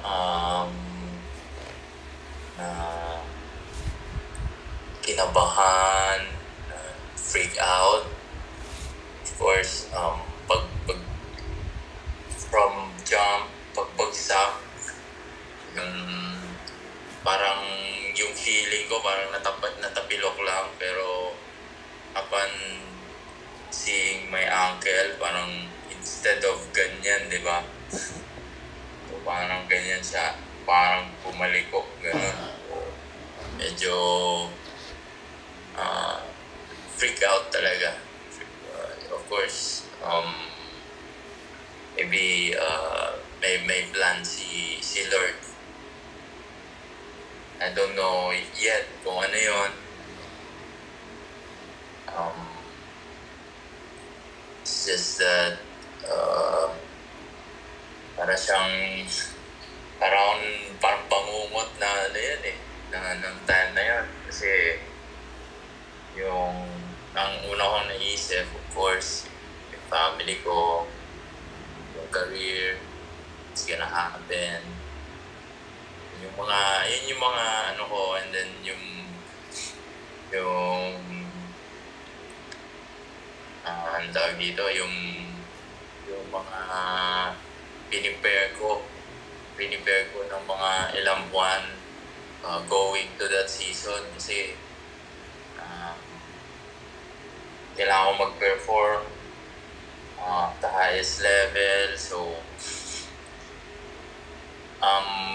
um, na kinabahan, freak out. Of course, pag from jump, pagbagsak, yung parang yung feeling ko parang natapilok lang, pero upon seeing my uncle, parang instead of ganyan, di ba? So, parang ganyan siya, parang pumaliko, gano'n. Medyo freak out talaga. Of course, maybe may plan si Lord. I don't know yet kung ano yun. It's just that parang bangungot na ano yan eh, ng time na yun. Kasi yung ang una kong naisip, of course, yung family ko, yung career, it's gonna happen. Yun yung mga ano ko, and then yung ang tawag dito, yung mga pinipare ko ng mga ilang buwan going to that season, kasi kailangan ko mag-perform the highest level. So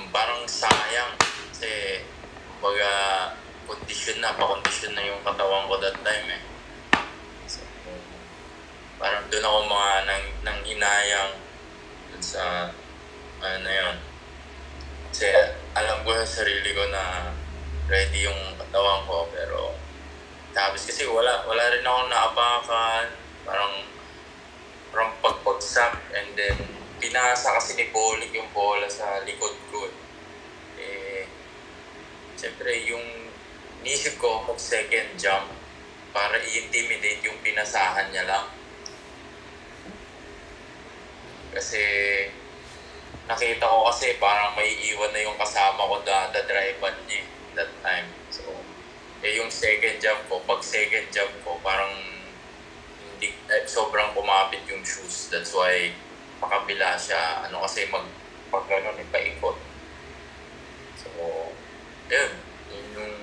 parang sayang kasi kumbaga pa-condition na yung katawan ko that time eh. So, parang doon ako nang hinayang dun sa ano na yun. Kasi alam ko sa sarili ko na ready yung katawan ko, pero tapos kasi wala rin ako naapakan, parang pagbagsak, and then pinasa kasi ni Bolik yung bola sa likod ko. Siyempre yung inisip ko mag second jump para i-intimidate yung pinasahan niya lang. Kasi nakita ko kasi parang may iwan na yung kasama ko drive-an niya that time. So, yung second jump ko, parang hindi, sobrang kumapit yung shoes. That's why pakabila siya. Kasi pag gano'n, paikot. So, yun yung